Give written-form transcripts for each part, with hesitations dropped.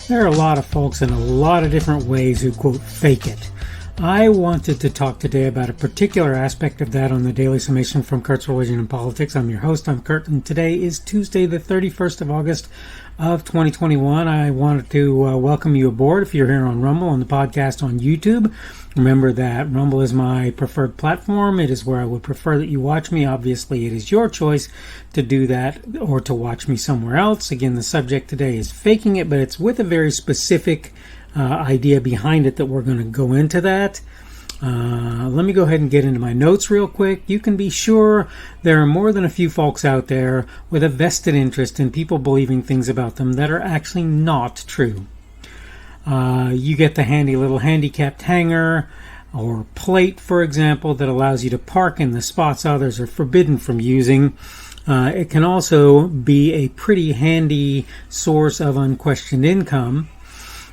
There are a lot of folks in a lot of different ways who, quote, fake it. I wanted to talk today about a particular aspect of that on the Daily Summation from Kurt's Religion and Politics. I'm your host, I'm Kurt, and today is Tuesday, the 31st of August of 2021. I wanted to welcome you aboard if you're here on Rumble, on the podcast on YouTube. Remember that Rumble is my preferred platform. It is where I would prefer that you watch me. Obviously, it is your choice to do that or to watch me somewhere else. Again, the subject today is faking it, but it's with a very specific idea behind it that we're going to go into that. Let me go ahead and get into my notes real quick. You can be sure there are more than a few folks out there with a vested interest in people believing things about them that are actually not true. You get the handy little handicapped hanger or plate, for example, that allows you to park in the spots others are forbidden from using. It can also be a pretty handy source of unquestioned income.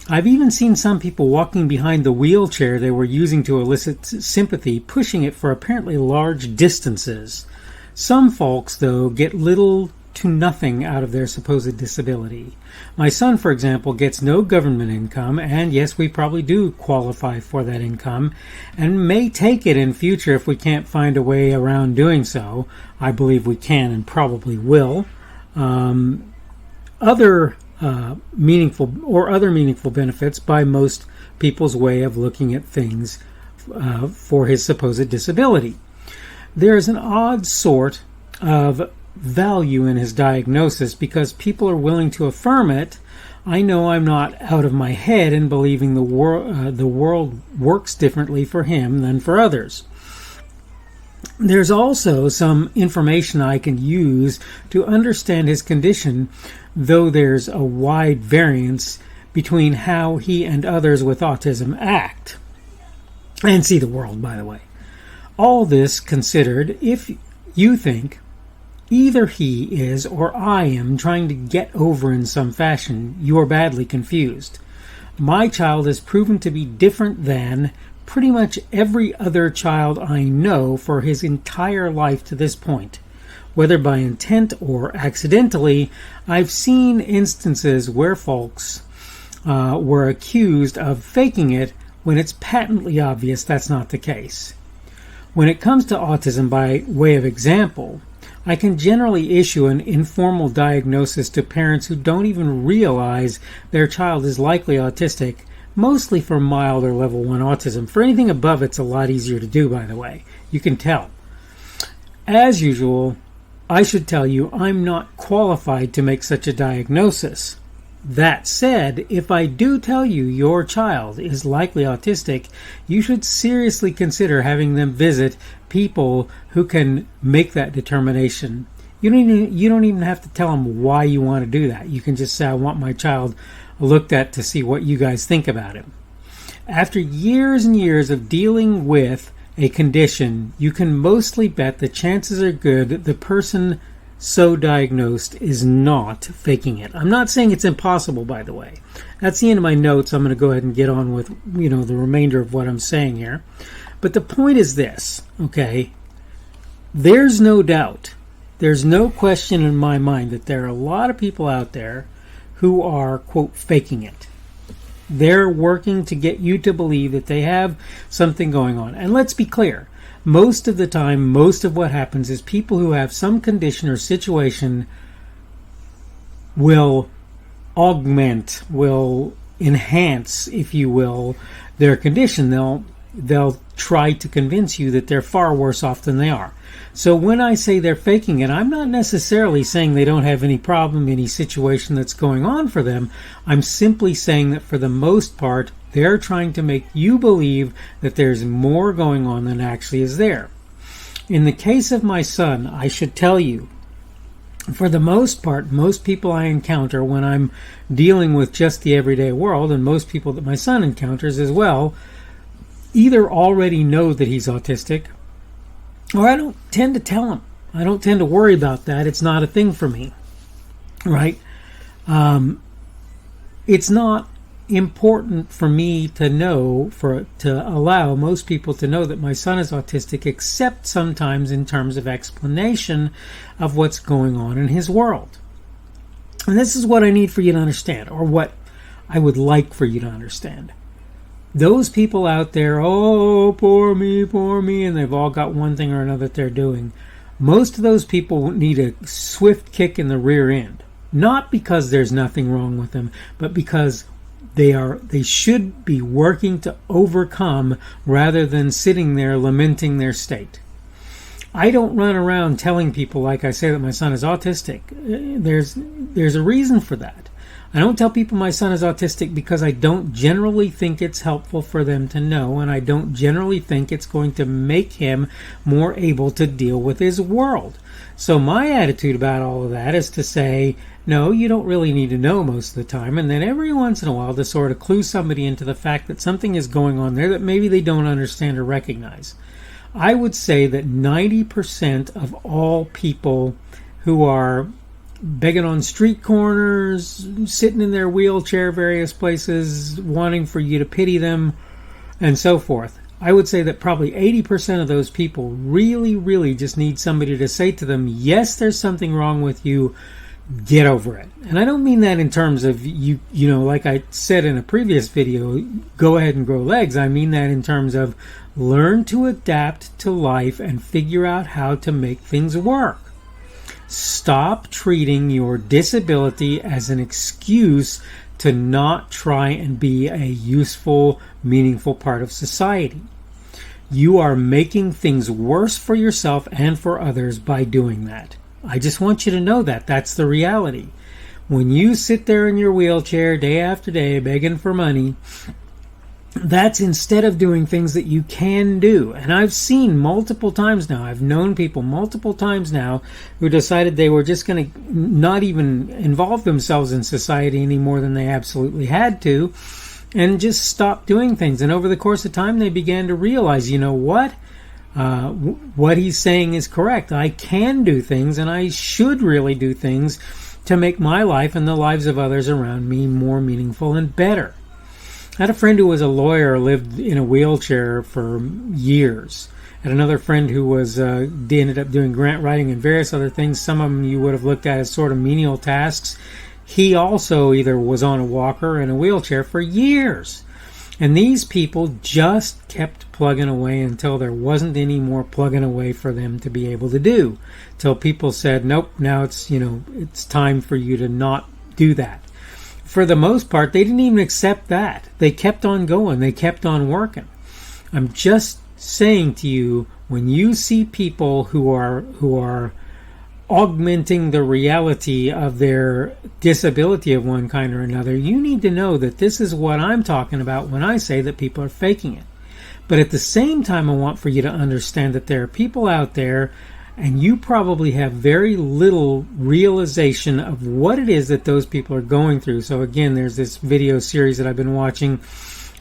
I've even seen some people walking behind the wheelchair they were using to elicit sympathy, pushing it for apparently large distances. Some folks, though, get little to nothing out of their supposed disability. My son, for example, gets no government income, and yes, we probably do qualify for that income, and may take it in future if we can't find a way around doing so. I believe we can and probably will. Other meaningful benefits by most people's way of looking at things for his supposed disability. There is an odd sort of value in his diagnosis because people are willing to affirm it. I know I'm not out of my head in believing the world works differently for him than for others. There's also some information I can use to understand his condition, though there's a wide variance between how he and others with autism act and see the world, by the way. All this considered, if you think either he is or I am trying to get over in some fashion, you are badly confused. My child has proven to be different than pretty much every other child I know for his entire life to this point. Whether by intent or accidentally, I've seen instances where folks were accused of faking it when it's patently obvious that's not the case. When it comes to autism, by way of example, I can generally issue an informal diagnosis to parents who don't even realize their child is likely autistic, mostly for mild or level 1 autism. For anything above, it's a lot easier to do, by the way. You can tell. As usual, I should tell you I'm not qualified to make such a diagnosis. That said, if I do tell you your child is likely autistic, you should seriously consider having them visit people who can make that determination. You don't even have to tell them why you want to do that. You can just say, I want my child looked at to see what you guys think about him. After years and years of dealing with a condition, you can mostly bet the chances are good that the person so diagnosed is not faking it. I'm not saying it's impossible, by the way. That's the end of my notes. I'm going to go ahead and get on with, the remainder of what I'm saying here. But the point is this, okay? There's no doubt, there's no question in my mind that there are a lot of people out there who are, quote, faking it. They're working to get you to believe that they have something going on. And let's be clear. Most of the time, most of what happens is people who have some condition or situation will augment, will enhance, if you will, their condition. They'll try to convince you that they're far worse off than they are. So when I say they're faking it, I'm not necessarily saying they don't have any problem, any situation that's going on for them. I'm simply saying that for the most part, they're trying to make you believe that there's more going on than actually is there. In the case of my son, I should tell you, for the most part, most people I encounter when I'm dealing with just the everyday world, and most people that my son encounters as well, either already know that he's autistic, or I don't tend to tell him. I don't tend to worry about that. It's not a thing for me, right? It's not important for me to know, to allow most people to know that my son is autistic, except sometimes in terms of explanation of what's going on in his world. And this is what I need for you to understand, or what I would like for you to understand. Those people out there, oh, poor me, and they've all got one thing or another that they're doing. Most of those people need a swift kick in the rear end. Not because there's nothing wrong with them, but because they should be working to overcome rather than sitting there lamenting their state. I don't run around telling people, like I say, that my son is autistic. There's a reason for that. I don't tell people my son is autistic because I don't generally think it's helpful for them to know, and I don't generally think it's going to make him more able to deal with his world. So my attitude about all of that is to say, no, you don't really need to know most of the time, and then every once in a while to sort of clue somebody into the fact that something is going on there that maybe they don't understand or recognize. I would say that 90% of all people who are begging on street corners, sitting in their wheelchair various places, wanting for you to pity them, and so forth. I would say that probably 80% of those people really, really just need somebody to say to them, yes, there's something wrong with you, get over it. And I don't mean that in terms of, you know, like I said in a previous video, go ahead and grow legs. I mean that in terms of learn to adapt to life and figure out how to make things work. Stop treating your disability as an excuse to not try and be a useful, meaningful part of society. You are making things worse for yourself and for others by doing that. I just want you to know that. That's the reality. When you sit there in your wheelchair day after day begging for money, that's instead of doing things that you can do. And I've seen multiple times now, I've known people multiple times now who decided they were just going to not even involve themselves in society any more than they absolutely had to, and just stop doing things. And over the course of time, they began to realize, you know what? What he's saying is correct. I can do things, and I should really do things to make my life and the lives of others around me more meaningful and better. I had a friend who was a lawyer, lived in a wheelchair for years. I had another friend who was ended up doing grant writing and various other things. Some of them you would have looked at as sort of menial tasks. He also either was on a walker or in a wheelchair for years. And these people just kept plugging away until there wasn't any more plugging away for them to be able to do. Till people said, nope, now it's time for you to not do that. For the most part, they didn't even accept that. They kept on going. They kept on working. I'm just saying to you, when you see people who are augmenting the reality of their disability of one kind or another, you need to know that this is what I'm talking about when I say that people are faking it. But at the same time, I want for you to understand that there are people out there, and you probably have very little realization of what it is that those people are going through. So again, there's this video series that I've been watching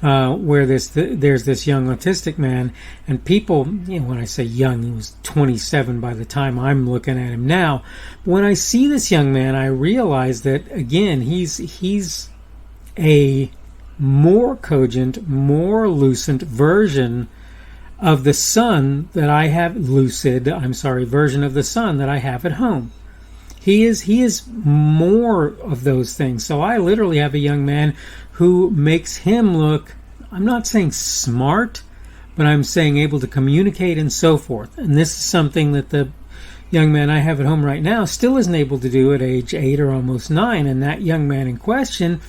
where there's this young autistic man, and people, when I say young, he was 27 by the time I'm looking at him now. But when I see this young man, I realize that, again, he's a more cogent, more lucid version of the son that I have, version of the son that I have at home. He is more of those things. So I literally have a young man who makes him look, I'm not saying smart, but I'm saying able to communicate and so forth. And this is something that the young man I have at home right now still isn't able to do at age 8 or almost 9. And that young man in question,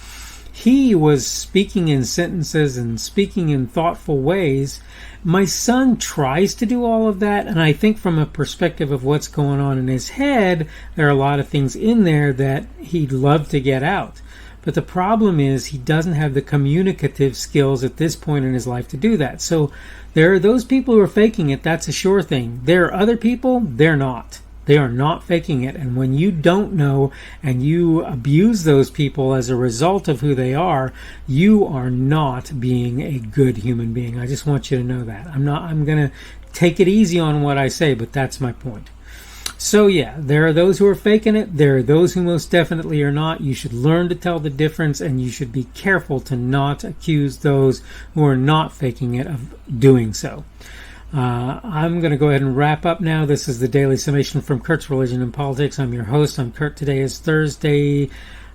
he was speaking in sentences and speaking in thoughtful ways. My son tries to do all of that, and I think from a perspective of what's going on in his head, there are a lot of things in there that he'd love to get out. But the problem is he doesn't have the communicative skills at this point in his life to do that. So there are those people who are faking it, that's a sure thing. There are other people, they're not. They are not faking it. And when you don't know and you abuse those people as a result of who they are, you are not being a good human being. I just want you to know that. I'm going to take it easy on what I say, but that's my point. So yeah, there are those who are faking it. There are those who most definitely are not. You should learn to tell the difference, and you should be careful to not accuse those who are not faking it of doing so. I'm going to go ahead and wrap up now. This is the Daily Summation from Kurt's Religion and Politics. I'm your host. I'm Kurt. Today is Thursday,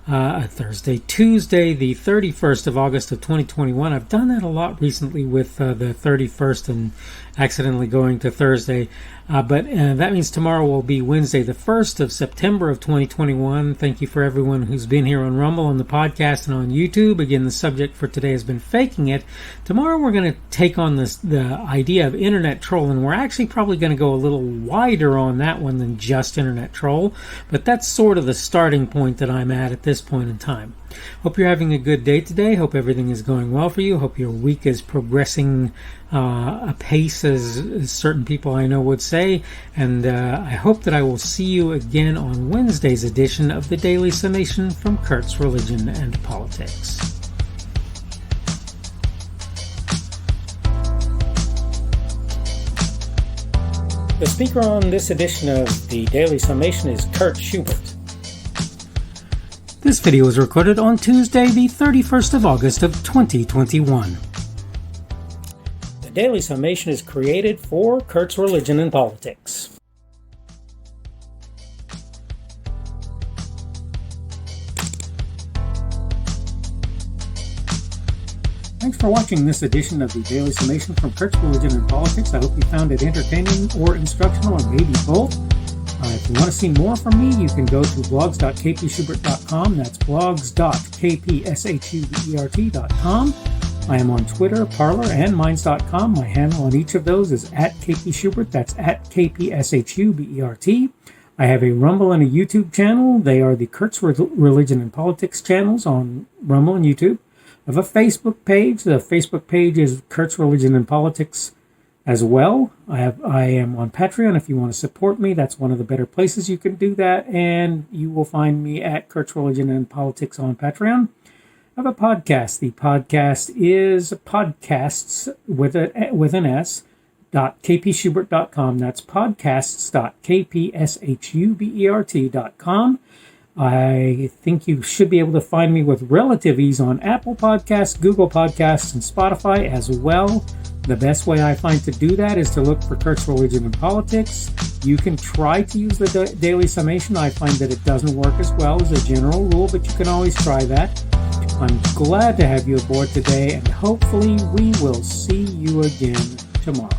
Thursday, Tuesday, the 31st of August of 2021. I've done that a lot recently with the 31st and accidentally going to Thursday. But that means tomorrow will be Wednesday, the 1st of September of 2021. Thank you for everyone who's been here on Rumble, on the podcast, and on YouTube. Again, the subject for today has been faking it. Tomorrow we're going to take on the idea of internet troll, and we're actually probably going to go a little wider on that one than just internet troll. But that's sort of the starting point that I'm at this point in time. Hope you're having a good day today. Hope everything is going well for you. Hope your week is progressing apace, as certain people I know would say. And I hope that I will see you again on Wednesday's edition of the Daily Summation from Kurt's Religion and Politics. The speaker on this edition of the Daily Summation is Kurt Schubert. This video was recorded on Tuesday, the 31st of August of 2021. The Daily Summation is created for Kurt's Religion and Politics. Thanks for watching this edition of the Daily Summation from Kurt's Religion and Politics. I hope you found it entertaining or instructional, or maybe both. If you want to see more from me, you can go to blogs.kpschubert.com. That's blogs.kpschubert.com. I am on Twitter, Parler, and Minds.com. My handle on each of those is @kpschubert. That's @kpschubert. I have a Rumble and a YouTube channel. They are the Kurt's Religion and Politics channels on Rumble and YouTube. I have a Facebook page. The Facebook page is Kurt's Religion and Politics as well. I am on Patreon. If you want to support me, that's one of the better places you can do that, and you will find me at Kurt's Religion and Politics on Patreon. I have a podcast. The podcast is podcasts with an S .kpschubert.com. That's podcasts.kpschubert.com. I think you should be able to find me with relative ease on Apple Podcasts, Google Podcasts, and Spotify as well. The best way I find to do that is to look for Kurt's Religion and Politics. You can try to use the Daily Summation. I find that it doesn't work as well as a general rule, but you can always try that. I'm glad to have you aboard today, and hopefully we will see you again tomorrow.